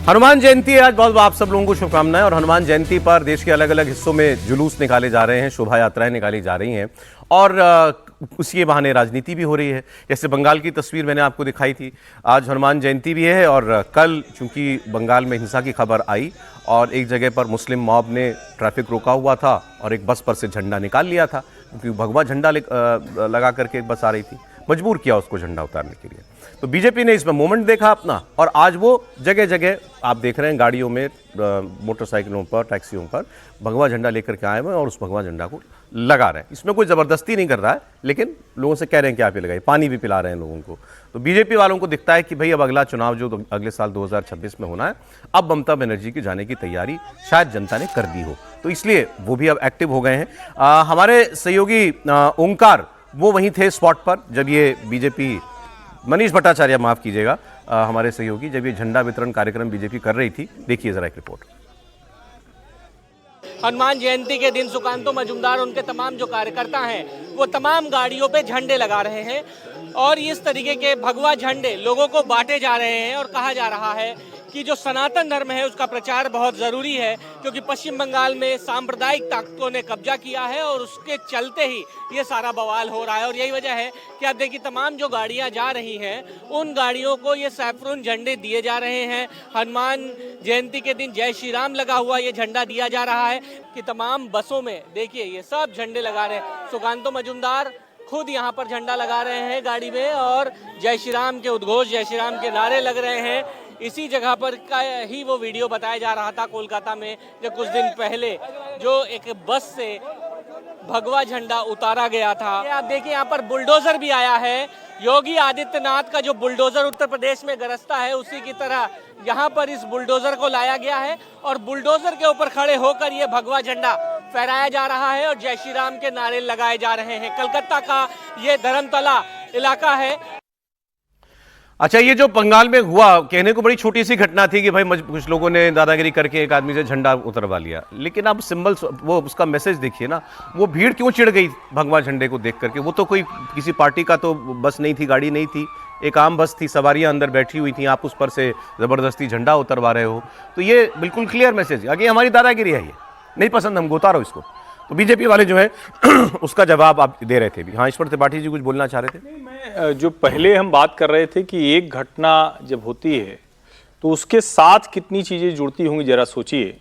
हनुमान जयंती है आज। बहुत बहुत आप सब लोगों को शुभकामनाएं। और हनुमान जयंती पर देश के अलग अलग हिस्सों में जुलूस निकाले जा रहे हैं, शोभा यात्राएं निकाली जा रही हैं और उसी के बहाने राजनीति भी हो रही है। जैसे बंगाल की तस्वीर मैंने आपको दिखाई थी, आज हनुमान जयंती भी है और कल चूंकि बंगाल में हिंसा की खबर आई और एक जगह पर मुस्लिम मॉब ने ट्रैफिक रोका हुआ था और एक बस पर से झंडा निकाल लिया था, क्योंकि भगवा झंडा लगा करके एक बस आ रही थी, मजबूर किया उसको झंडा उतारने के लिए। तो बीजेपी ने इसमें मोमेंट देखा अपना और आज वो जगह जगह आप देख रहे हैं गाड़ियों में, मोटरसाइकिलों पर, टैक्सियों पर भगवा झंडा लेकर के आए हुए और उस भगवा झंडा को लगा रहे हैं। इसमें कोई ज़बरदस्ती नहीं कर रहा है, लेकिन लोगों से कह रहे हैं कि आप ये लगाइए, पानी भी पिला रहे हैं लोगों को। तो बीजेपी वालों को दिखता है कि भाई अब अगला चुनाव जो अगले साल 2026 में होना है, अब ममता बनर्जी की जाने की तैयारी शायद जनता ने कर दी हो, तो इसलिए वो भी अब एक्टिव हो गए हैं। हमारे सहयोगी ओंकार वो वहीं थे स्पॉट पर जब ये बीजेपी, मनीष भट्टाचार्य माफ कीजिएगा, हमारे सहयोगी, जब ये झंडा वितरण कार्यक्रम बीजेपी कर रही थी। देखिए जरा एक रिपोर्ट। हनुमान जयंती के दिन सुकांतो मजूमदार, उनके तमाम जो कार्यकर्ता हैं, वो तमाम गाड़ियों पे झंडे लगा रहे हैं और इस तरीके के भगवा झंडे लोगों को बांटे जा रहे हैं और कहा जा रहा है कि जो सनातन धर्म है उसका प्रचार बहुत ज़रूरी है, क्योंकि पश्चिम बंगाल में सांप्रदायिक ताकतों ने कब्जा किया है और उसके चलते ही ये सारा बवाल हो रहा है। और यही वजह है कि आप देखिए तमाम जो गाड़ियां जा रही हैं उन गाड़ियों को ये सैफरन झंडे दिए जा रहे हैं। हनुमान जयंती के दिन जय श्री राम लगा हुआ ये झंडा दिया जा रहा है कि तमाम बसों में देखिए ये सब झंडे लगा रहे हैं। सुकांतो मजूमदार खुद यहाँ पर झंडा लगा रहे हैं गाड़ी में और जय श्री राम के उद्घोष, जय श्री राम के नारे लग रहे हैं। इसी जगह पर का ही वो वीडियो बताया जा रहा था कोलकाता में, जब कुछ दिन पहले जो एक बस से भगवा झंडा उतारा गया था। आप देखिए यहाँ पर बुलडोजर भी आया है। योगी आदित्यनाथ का जो बुलडोजर उत्तर प्रदेश में गरजता है, उसी की तरह यहाँ पर इस बुलडोजर को लाया गया है और बुलडोजर के ऊपर खड़े होकर ये भगवा झंडा फहराया जा रहा है और जय श्री राम के नारे लगाए जा रहे हैं। कलकत्ता का ये धर्मतला इलाका है। अच्छा, ये जो बंगाल में हुआ, कहने को बड़ी छोटी सी घटना थी कि भाई कुछ लोगों ने दादागिरी करके एक आदमी से झंडा उतरवा लिया, लेकिन अब सिंबल, वो उसका मैसेज देखिए ना, वो भीड़ क्यों चिढ़ गई भगवा झंडे को देख करके। वो तो कोई किसी पार्टी का तो बस नहीं थी, गाड़ी नहीं थी, एक आम बस थी, सवारियां अंदर बैठी हुई थी, आप उस पर से ज़बरदस्ती झंडा उतरवा रहे हो। तो ये बिल्कुल क्लियर मैसेज है कि हमारी दादागिरी है, ये नहीं पसंद, हमको उतारो इसको। तो बीजेपी वाले जो है उसका जवाब आप दे रहे थे भी। हाँ, ईश्वर त्रिपाठी जी कुछ बोलना चाह रहे थे। नहीं, मैं जो पहले हम बात कर रहे थे कि एक घटना जब होती है तो उसके साथ कितनी चीजें जुड़ती होंगी, जरा सोचिए।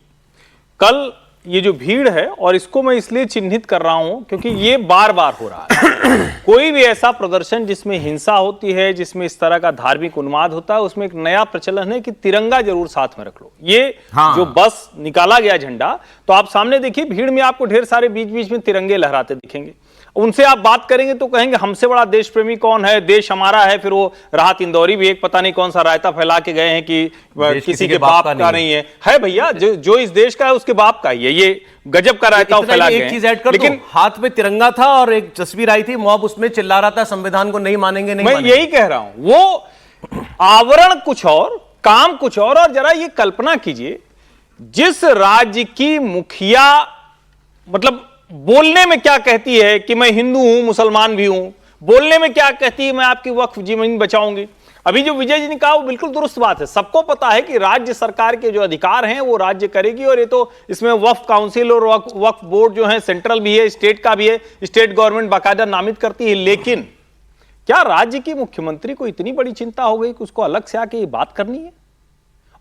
कल ये जो भीड़ है, और इसको मैं इसलिए चिन्हित कर रहा हूं क्योंकि ये बार बार हो रहा है। कोई भी ऐसा प्रदर्शन जिसमें हिंसा होती है, जिसमें इस तरह का धार्मिक उन्माद होता है, उसमें एक नया प्रचलन है कि तिरंगा जरूर साथ में रख लो। ये जो बस निकाला गया झंडा, तो आप सामने देखिए भीड़ में आपको ढेर सारे बीच बीच में तिरंगे लहराते दिखेंगे। उनसे आप बात करेंगे तो कहेंगे हमसे बड़ा देश प्रेमी कौन है, देश हमारा है। फिर वो राहत इंदौरी भी एक पता नहीं कौन सा रायता फैला के गए हैं कि किसी के बाप का नहीं है भैया, जो इस देश का है उसके बाप का ही है। ये गजब का रायता फैला के। एक चीज ऐड कर, लेकिन हाथ में तिरंगा था और एक तस्वीर आई थी, मॉब उसमें चिल्ला रहा था संविधान को नहीं मानेंगे, नहीं मैं मानेंगे। यही कह रहा हूं, वो आवरण कुछ और, काम कुछ और जरा ये कल्पना कीजिए, जिस राज्य की मुखिया मतलब बोलने में क्या कहती है कि मैं हिंदू हूं, मुसलमान भी हूं, बोलने में क्या कहती है मैं आपकी वक्फ जमीन बचाऊंगी। अभी जो विजय जी ने कहा वो बिल्कुल दुरुस्त बात है। सबको पता है कि राज्य सरकार के जो अधिकार हैं वो राज्य करेगी, और ये तो इसमें वक्फ काउंसिल और वक्फ बोर्ड जो है सेंट्रल भी है, स्टेट का भी है, स्टेट गवर्नमेंट बाकायदा नामित करती है। लेकिन क्या राज्य की मुख्यमंत्री को इतनी बड़ी चिंता हो गई कि उसको अलग से आके ये बात करनी है?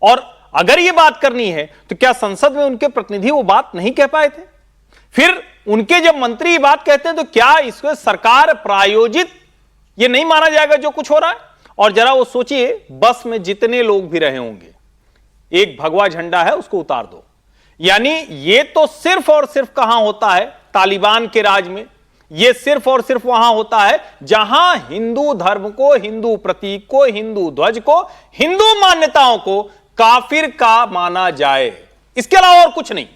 और अगर ये बात करनी है तो क्या संसद में उनके प्रतिनिधि वो बात नहीं कह पाए थे? फिर उनके जब मंत्री बात कहते हैं तो क्या इसको सरकार प्रायोजित ये नहीं माना जाएगा जो कुछ हो रहा है? और जरा वो सोचिए, बस में जितने लोग भी रहे होंगे, एक भगवा झंडा है उसको उतार दो। यानी ये तो सिर्फ और सिर्फ कहां होता है? तालिबान के राज में। ये सिर्फ और सिर्फ वहां होता है जहां हिंदू धर्म को, हिंदू प्रतीक को, हिंदू ध्वज को, हिंदू मान्यताओं को काफिर का माना जाए। इसके अलावा और कुछ नहीं।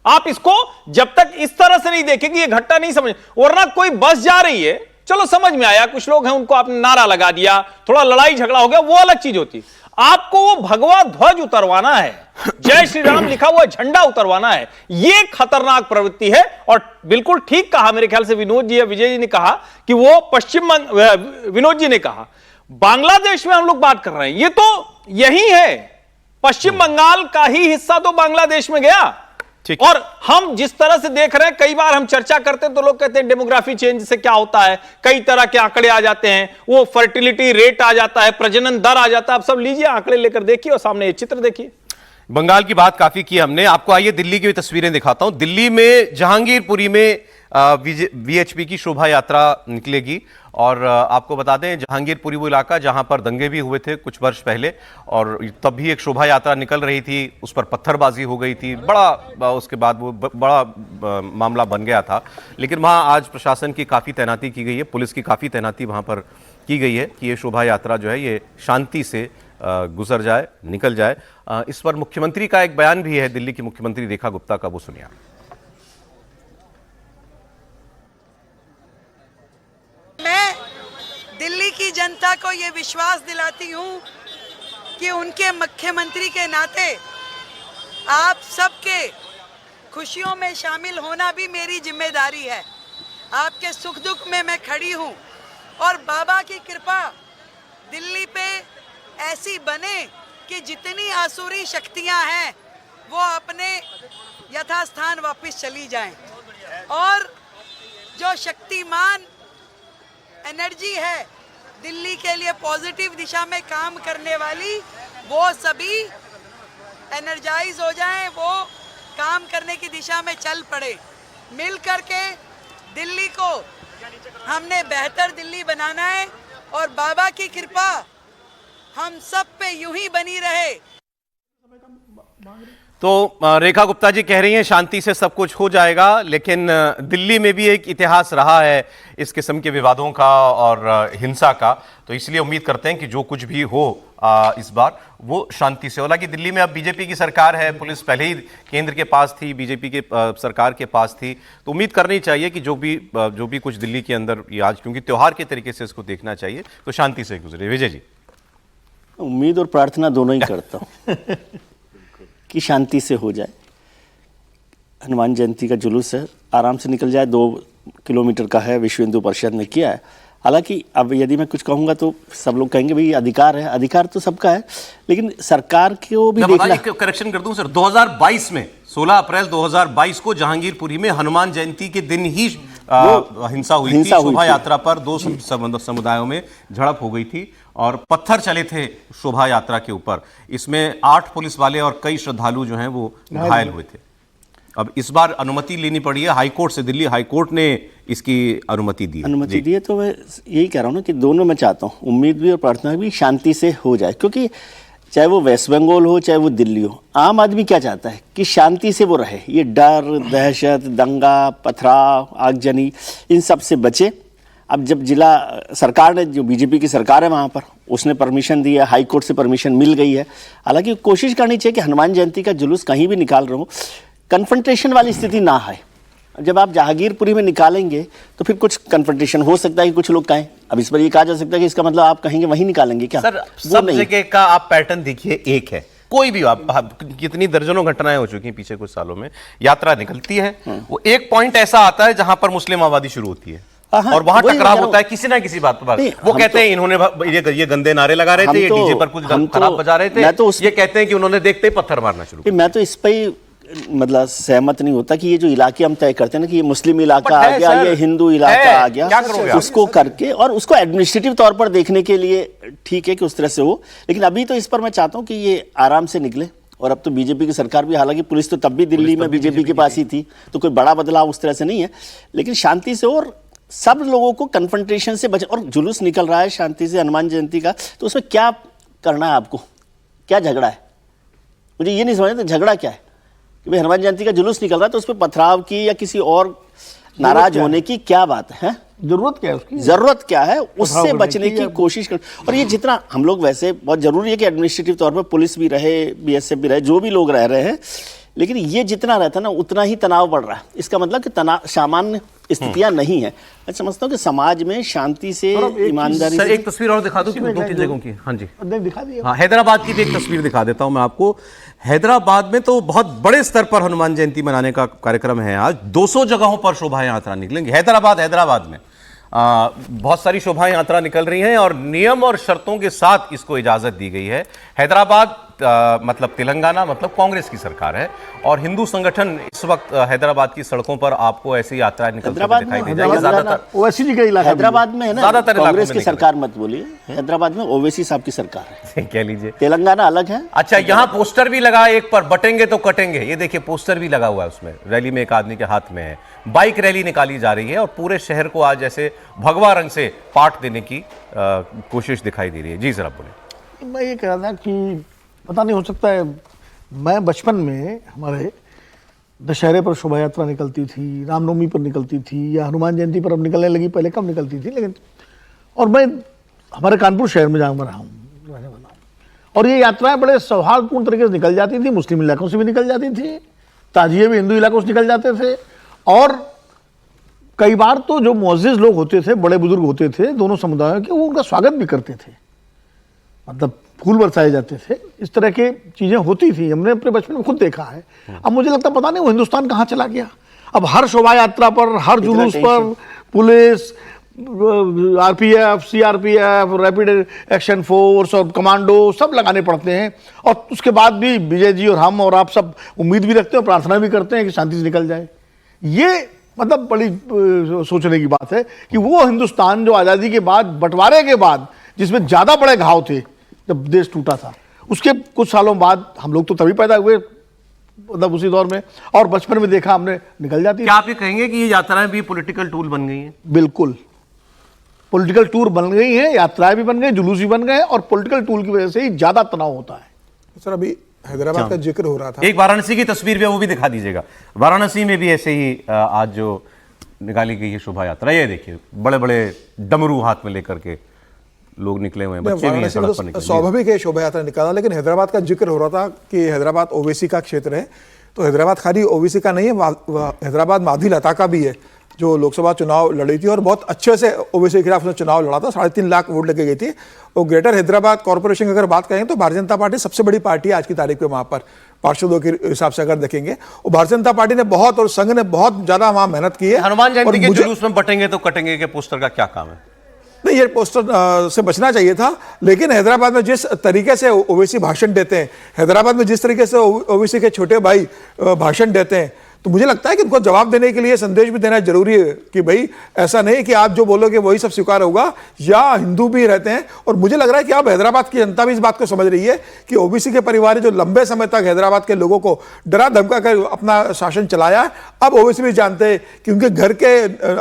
आप इसको जब तक इस तरह से नहीं देखेंगे ये घटना नहीं समझ, वरना कोई बस जा रही है, चलो समझ में आया, कुछ लोग हैं उनको आपने नारा लगा दिया, थोड़ा लड़ाई झगड़ा हो गया, वो अलग चीज होती। आपको वो भगवा ध्वज उतरवाना है, जय श्री राम लिखा हुआ झंडा उतरवाना है। ये खतरनाक प्रवृत्ति है। और बिल्कुल ठीक कहा मेरे ख्याल से विनोद जी या विजय जी ने कहा कि वो विनोद जी ने कहा बांग्लादेश में हम लोग बात कर रहे हैं, ये तो यही है। पश्चिम बंगाल का ही हिस्सा तो बांग्लादेश में गया। ठीक। और हम जिस तरह से देख रहे हैं, कई बार हम चर्चा करते हैं तो लोग कहते हैं डेमोग्राफी चेंज से क्या होता है, कई तरह के आंकड़े आ जाते हैं, वो फर्टिलिटी रेट आ जाता है, प्रजनन दर आ जाता है। आप सब लीजिए आंकड़े लेकर देखिए और सामने ये चित्र देखिए। बंगाल की बात काफी की हमने, आपको आइए दिल्ली की भी तस्वीरें दिखाता हूं। दिल्ली में जहांगीरपुरी में वीएचपी की शोभा यात्रा निकलेगी और आपको बता दें जहांगीरपुरी वो इलाका जहां पर दंगे भी हुए थे कुछ वर्ष पहले, और तब भी एक शोभा यात्रा निकल रही थी, उस पर पत्थरबाजी हो गई थी, बड़ा उसके बाद वो बड़ा मामला बन गया था। लेकिन वहां आज प्रशासन की काफ़ी तैनाती की गई है, पुलिस की काफ़ी तैनाती वहां पर की गई है कि ये शोभा यात्रा जो है ये शांति से गुजर जाए, निकल जाए। इस पर मुख्यमंत्री का एक बयान भी है, दिल्ली की मुख्यमंत्री रेखा गुप्ता का, वो सुनिए। मैं दिल्ली की जनता को ये विश्वास दिलाती हूँ कि उनके मुख्यमंत्री के नाते आप सबके खुशियों में शामिल होना भी मेरी जिम्मेदारी है। आपके सुख दुख में मैं खड़ी हूँ और बाबा की कृपा दिल्ली पे ऐसी बने कि जितनी आसुरी शक्तियाँ हैं वो अपने यथास्थान वापस चली जाएं और जो शक्तिमान एनर्जी है दिल्ली के लिए पॉजिटिव दिशा में काम करने वाली, वो सभी एनर्जाइज हो जाएं, वो काम करने की दिशा में चल पड़े। मिल करके दिल्ली को हमने बेहतर दिल्ली बनाना है और बाबा की कृपा हम सब पे यूं ही बनी रहे। तो रेखा गुप्ता जी कह रही हैं शांति से सब कुछ हो जाएगा, लेकिन दिल्ली में भी एक इतिहास रहा है इस किस्म के विवादों का और हिंसा का, तो इसलिए उम्मीद करते हैं कि जो कुछ भी हो इस बार वो शांति से हो। हालांकि दिल्ली में अब बीजेपी की सरकार है, पुलिस पहले ही केंद्र के पास थी, बीजेपी के सरकार के पास थी, तो उम्मीद करनी चाहिए कि जो भी कुछ दिल्ली के अंदर ये आज, क्योंकि त्योहार के तरीके से इसको देखना चाहिए, तो शांति से गुजरे। विजय जी। उम्मीद और प्रार्थना दोनों ही करता हूँ कि शांति से हो जाए। हनुमान जयंती का जुलूस है, आराम से निकल जाए, 2 किलोमीटर का है, विश्व हिंदू परिषद ने किया है। हालांकि अब यदि मैं कुछ कहूँगा तो सब लोग कहेंगे भाई अधिकार है, अधिकार तो सबका है, लेकिन सरकार को भी देखना। करेक्शन कर दूं सर, 2022 में 16 अप्रैल 2022 को जहांगीरपुरी में हनुमान जयंती के दिन ही हिंसा हुई थी। शोभा यात्रा पर 2 समुदायों में झड़प हो गई थी और पत्थर चले थे शोभा यात्रा के ऊपर। इसमें 8 पुलिस वाले और कई श्रद्धालु जो हैं वो घायल हुए थे। अब इस बार अनुमति लेनी पड़ी है हाईकोर्ट से, दिल्ली हाईकोर्ट ने इसकी अनुमति दी है। तो मैं यही कह रहा हूँ ना कि दोनों मैं चाहता हूँ, उम्मीद भी और प्रार्थना भी शांति से हो जाए, क्योंकि चाहे वो वेस्ट बंगाल हो चाहे वो दिल्ली हो, आम आदमी क्या चाहता है कि शांति से वो रहे, ये डर, दहशत, दंगा, पथराव, आगजनी, इन सब से बचे। अब जब जिला सरकार ने, जो बीजेपी की सरकार है वहाँ पर, उसने परमिशन दी है, हाई कोर्ट से परमिशन मिल गई है। हालांकि कोशिश करनी चाहिए कि हनुमान जयंती का जुलूस कहीं भी निकाल रहे हो, कन्फ्रंटेशन वाली स्थिति ना है। जब आप जहांगीरपुरी में निकालेंगे तो फिर कुछ कन्फ्रंटेशन हो सकता है कि कुछ लोग कहें। अब इस पर ये कहा जा सकता है कि इसका मतलब आप कहेंगे वहीं निकालेंगे क्या? सर, सब जगह का आप पैटर्न देखिए एक है, कोई भी आप कितनी दर्जनों घटनाएं हो चुकी हैं पिछले कुछ सालों में, यात्रा निकलती है, वो एक पॉइंट ऐसा आता है जहां पर मुस्लिम आबादी शुरू होती है और वहां टकराव होता है किसी ना किसी बात पर। वो कहते हैं इन्होंने ये गंदे नारे लगा रहे थे, ये डीजे पर कुछ खराब बजा रहे थे, ये कहते हैं कि उन्होंने देखते ही पत्थर मारना शुरू किया। मैं तो इस पर मतलब सहमत नहीं होता कि ये जो इलाके हम तय करते हैं ना कि ये मुस्लिम इलाका आ गया, ये हिंदू इलाका आ गया, उसको करके और उसको एडमिनिस्ट्रेटिव तौर पर देखने के लिए ठीक है कि उस तरह से हो। लेकिन अभी तो इस पर मैं चाहता हूं कि ये आराम से निकले। और अब तो बीजेपी की सरकार भी, हालांकि पुलिस तो तब भी दिल्ली में बीजेपी के पास ही थी, तो कोई बड़ा बदलाव उस तरह से नहीं है, लेकिन शांति से और सब लोगों को कन्फ्रंटेशन से बचे। और जुलूस निकल रहा है शांति से हनुमान जयंती का, तो उसमें क्या करना है आपको? क्या झगड़ा है? मुझे ये नहीं समझ आता झगड़ा क्या है कि भाई हनुमान जयंती का जुलूस निकल रहा है तो उस पर पथराव की या किसी और नाराज होने की क्या बात है? जरूरत क्या है उसकी? जरूरत क्या है? उससे बचने की कोशिश कर। और ये जितना हम लोग, वैसे बहुत जरूरी है कि एडमिनिस्ट्रेटिव तौर पर पुलिस भी रहे, बीएसएफ भी रहे, जो भी लोग रह रहे हैं, लेकिन ये जितना रहता है ना उतना ही तनाव बढ़ रहा है। इसका मतलब कि तनाव सामान्य स्थितियां नहीं है। मैं समझता हूँ कि समाज में शांति से, ईमानदारी से। एक तस्वीर और दिखा दो 2-3 जगहों की। हाँ जी, दिखा दिया। हाँ, हैदराबाद की भी एक तस्वीर दिखा देता हूं मैं आपको। हैदराबाद में तो बहुत बड़े स्तर पर हनुमान जयंती मनाने का कार्यक्रम है आज। 200 जगहों पर शोभा यात्रा निकलेंगी हैदराबाद में। बहुत सारी शोभा यात्रा निकल रही हैं और नियम और शर्तों के साथ इसको इजाजत दी गई है। हैदराबाद मतलब तेलंगाना मतलब कांग्रेस की सरकार है और हिंदू संगठन इस वक्त हैदराबाद की सड़कों पर आपको ऐसी यात्राएं निकलती हुई दिखाई दे जाएगी। ज्यादातर ओवैसी जी का इलाका हैदराबाद में है ना, ज्यादातर कांग्रेस इलाकों की में सरकार मत बोलिए, हैदराबाद में ओवैसी साहब की सरकार है, कह लीजिए। तेलंगाना अलग है। अच्छा, यहाँ पोस्टर भी लगा है एक पर, बटेंगे तो कटेंगे। ये देखिए पोस्टर भी लगा हुआ है उसमें, रैली में एक आदमी के हाथ में है। बाइक रैली निकाली जा रही है और पूरे शहर को आज जैसे भगवा रंग से पाट देने की कोशिश दिखाई दे रही है। जी जरा बोले। मैं ये कह रहा था कि पता नहीं, हो सकता है मैं बचपन में हमारे दशहरे पर शोभा यात्रा निकलती थी, रामनवमी पर निकलती थी, या हनुमान जयंती पर अब निकलने लगी, पहले कम निकलती थी, लेकिन और मैं हमारे कानपुर शहर में जहाँ मैं रहा हूँ, रहने वाला हूँ, और ये यात्राएं बड़े सौहार्दपूर्ण तरीके से निकल जाती थी। मुस्लिम इलाकों से भी निकल जाती थी, ताजिए भी हिंदू इलाकों से निकल जाते थे, और कई बार तो जो मुअज्जिज लोग होते थे, बड़े बुजुर्ग होते थे दोनों समुदायों के, वो उनका स्वागत भी करते थे, मतलब फूल बरसाए जाते थे। इस तरह की चीजें होती थी, हमने अपने बचपन में खुद देखा है। अब मुझे लगता पता नहीं वो हिंदुस्तान कहाँ चला गया। अब हर शोभा यात्रा पर, हर जुलूस पर police, RPF, CRPF, rapid action force और कमांडो सब लगाने पड़ते हैं, और उसके बाद भी विजय जी और हम और आप सब उम्मीद भी रखते हैं, प्रार्थना भी करते हैं कि शांति से निकल जाए। ये मतलब बड़ी सोचने की बात है कि वो हिंदुस्तान जो आज़ादी के बाद, बंटवारे के बाद, जिसमें ज़्यादा बड़े घाव थे जब देश टूटा था, उसके कुछ सालों बाद हम लोग तो तभी पैदा हुए, मतलब उसी दौर में, और बचपन में देखा हमने, निकल जाती। क्या आप ये कहेंगे कि ये यात्राएं भी पॉलिटिकल टूल बन गई हैं? बिल्कुल पॉलिटिकल टूर बन गई हैं, यात्राएं भी बन गई, जुलूस भी बन गए, और पॉलिटिकल टूल की वजह से ही ज़्यादा तनाव होता है। सर अभी हैदराबाद का जिक्र हो रहा था, एक वाराणसी की तस्वीर भी है, वो भी दिखा दीजिएगा। वाराणसी में भी ऐसे ही आज जो निकाली गई है शोभा यात्रा, ये देखिए बड़े बड़े डमरू हाथ में लेकर के लोग निकले हुए हैं, बच्चे भी हैं सड़क पर निकले। स्वाभाविक है शोभा यात्रा निकाला, लेकिन हैदराबाद का जिक्र हो रहा था कि हैदराबाद ओवैसी का क्षेत्र है, तो हैदराबाद खाली ओवैसी का नहीं है, हैदराबाद माधी लता का भी है, जो लोकसभा चुनाव लड़ी थी और बहुत अच्छे से ओवैसी के खिलाफ उसने चुनाव लड़ा था। 3.5 लाख वोट लगे गई थी। और ग्रेटर हैदराबाद कॉर्पोरेशन की अगर बात करें तो भारतीय जनता पार्टी सबसे बड़ी पार्टी है आज की तारीख में वहाँ पर, पार्षदों के हिसाब से अगर देखेंगे। और भारतीय जनता पार्टी ने बहुत, और संघ ने बहुत ज्यादा वहाँ मेहनत की है। हनुमान जयंती के जुलूस में बटेंगे तो कटेंगे के पोस्टर का क्या काम है? नहीं, ये पोस्टर से बचना चाहिए था, लेकिन हैदराबाद में जिस तरीके से ओवैसी भाषण देते हैं, हैदराबाद में जिस तरीके से ओवैसी के छोटे भाई भाषण देते हैं, तो मुझे लगता है कि उनको जवाब देने के लिए संदेश भी देना जरूरी है कि भाई ऐसा नहीं कि आप जो बोलोगे वही सब स्वीकार होगा, या हिंदू भी रहते हैं। और मुझे लग रहा है कि अब हैदराबाद की जनता भी इस बात को समझ रही है कि ओबीसी के परिवार जो लंबे समय तक हैदराबाद के लोगों को डरा धमका कर अपना शासन चलाया है, अब ओबीसी भी जानते हैं कि उनके घर के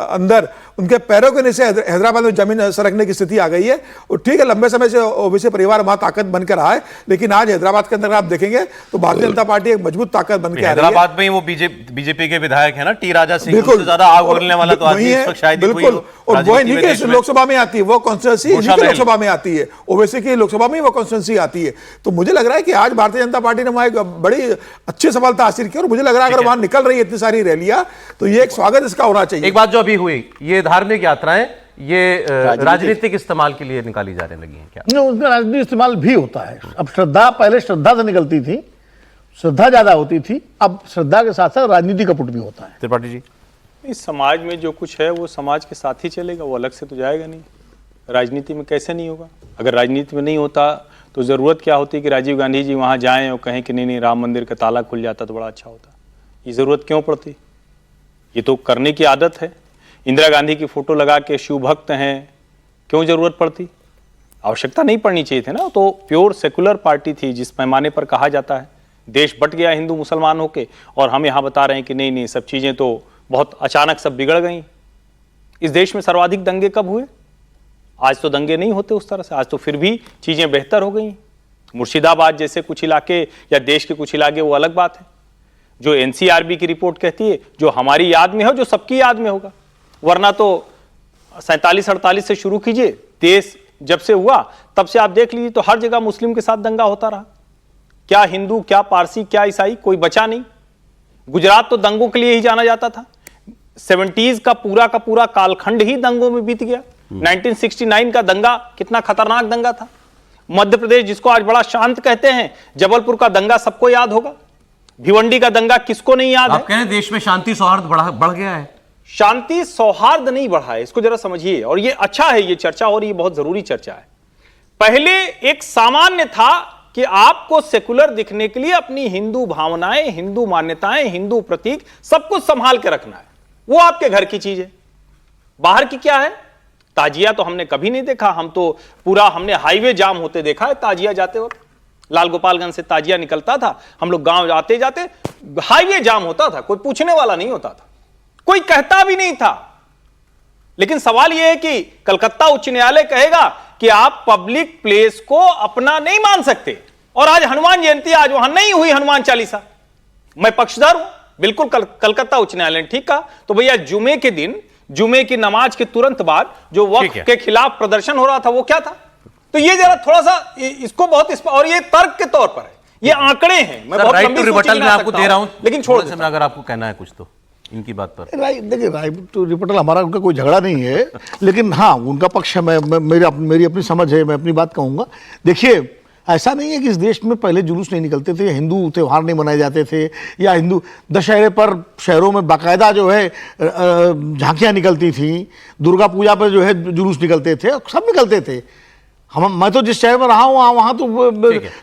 अंदर, उनके पैरों के नीचे हैदराबाद में जमीन सरकने की स्थिति आ गई है। और ठीक है, लंबे समय से ओबीसी परिवार वहां ताकत बनकर रहा है, लेकिन आज हैदराबाद के अंदर आप देखेंगे तो भारतीय जनता पार्टी एक मजबूत ताकत बनकर आ रही है। हैदराबाद में वो बीजेपी के विधायक है ना, टी राजा सिंह, उससे ज्यादा आग उगलने वाला तो आदमी इस वक्त शायद बिल्कुल। और वो नहीं कि लोकसभा में आती है, वो कॉन्स्टिट्यूंसी लोकसभा में आती है, ओवैसी की लोकसभा में वो कॉन्स्टिट्यूंसी आती है। तो मुझे लग रहा है कि आज भारतीय जनता पार्टी ने वहां एक बड़ी अच्छी सफलता हासिल की, और मुझे लग रहा है अगर वहां निकल रही है इतनी सारी रैलियां, तो ये एक स्वागत इसका होना चाहिए। एक बात जो अभी हुई, ये धार्मिक यात्राएं ये राजनीतिक इस्तेमाल के लिए निकाली जाने लगी हैं क्या? नहीं, उसका राजनीतिक इस्तेमाल भी होता है। अब श्रद्धा, पहले श्रद्धा से निकलती थी, श्रद्धा ज्यादा होती थी, अब श्रद्धा के साथ साथ राजनीति का पुट भी होता है। त्रिपाठी जी, इस समाज में जो कुछ है वो समाज के साथ ही चलेगा, वो अलग से तो जाएगा नहीं। राजनीति में कैसे नहीं होगा? अगर राजनीति में नहीं होता तो ज़रूरत क्या होती कि राजीव गांधी जी वहाँ जाएं और कहें कि नहीं राम मंदिर का ताला खुल जाता तो बड़ा अच्छा होता। ये ज़रूरत क्यों पड़ती? ये तो करने की आदत है। इंदिरा गांधी की फ़ोटो लगा के शिव भक्त हैं, क्यों ज़रूरत पड़ती? आवश्यकता नहीं पड़नी चाहिए थी ना। तो प्योर सेकुलर पार्टी थी, जिस पैमाने पर कहा जाता है देश बट गया हिंदू मुसलमान होके, और हम यहाँ बता रहे हैं कि नहीं सब चीज़ें तो बहुत अचानक सब बिगड़ गई। इस देश में सर्वाधिक दंगे कब हुए? आज तो दंगे नहीं होते उस तरह से, आज तो फिर भी चीज़ें बेहतर हो गई। मुर्शिदाबाद जैसे कुछ इलाके या देश के कुछ इलाके वो अलग बात है। जो एनसीआरबी की रिपोर्ट कहती है, जो हमारी याद में हो, जो सबकी याद में होगा, वरना तो 47-48 से शुरू कीजिए, देश जब से हुआ तब से आप देख लीजिए तो हर जगह मुस्लिम के साथ दंगा होता रहा। क्या हिंदू, क्या पारसी, क्या ईसाई, कोई बचा नहीं। गुजरात तो दंगों के लिए ही जाना जाता था। 70s का पूरा कालखंड ही दंगों में बीत गया। 1969 का दंगा कितना खतरनाक दंगा था। मध्य प्रदेश जिसको आज बड़ा शांत कहते हैं, जबलपुर का दंगा सबको याद होगा। भिवंडी का दंगा किसको नहीं याद है? आप कह रहे हैं देश में शांति सौहार्द बढ़ गया है? शांति सौहार्द नहीं बढ़ा है, इसको जरा समझिए। और ये अच्छा है, ये चर्चा हो रही है, बहुत जरूरी चर्चा है। पहले एक सामान्य था कि आपको सेकुलर दिखने के लिए अपनी हिंदू भावनाएं, हिंदू मान्यताएं, हिंदू प्रतीक सब कुछ संभाल के रखना है। वो आपके घर की चीज है। बाहर की क्या है? ताजिया तो हमने कभी नहीं देखा। हम तो पूरा हमने हाईवे जाम होते देखा है ताजिया जाते वक्त। लाल गोपालगंज से ताजिया निकलता था, हम लोग गांव आते जाते हाईवे जाम होता था, कोई पूछने वाला नहीं होता था, कोई कहता भी नहीं था। लेकिन सवाल यह है कि कलकत्ता उच्च न्यायालय कहेगा कि आप पब्लिक प्लेस को अपना नहीं मान सकते। और आज हनुमान जयंती, आज वहां नहीं हुई हनुमान चालीसा। मैं पक्षधर हूं, बिल्कुल कलकत्ता उच्च न्यायालय ने ठीक कहा। तो भैया जुमे के दिन, जुमे की नमाज के तुरंत बाद जो वक्फ के खिलाफ प्रदर्शन हो रहा था वो क्या था? तो ये जरा थोड़ा सा इसको बहुत, और ये तर्क के तौर पर है, ये आंकड़े हैं। मैं बहुत लंबी रिबटल में आपको दे रहा हूं, लेकिन छोड़ में अगर आपको कहना है कुछ तो इनकी बात पर। देखिए राइट टू रिपोर्टल हमारा उनका कोई झगड़ा नहीं है, लेकिन हाँ उनका पक्ष है। मेरी अपनी समझ है, मैं अपनी बात कहूंगा। देखिए ऐसा नहीं है कि इस देश में पहले जुलूस नहीं निकलते थे, हिंदू त्योहार नहीं मनाए जाते थे, या हिंदू दशहरे पर शहरों में बाकायदा जो है झांकियां निकलती थी, दुर्गा पूजा पर जो है जुलूस निकलते थे, सब निकलते थे। मैं तो जिस शहर में रहा हूँ वहां तो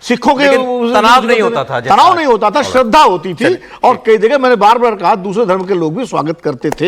सिखों के तनाव नहीं होता था, तनाव नहीं होता था, श्रद्धा होती थी। और कई जगह मैंने बार बार कहा दूसरे धर्म के लोग भी स्वागत करते थे।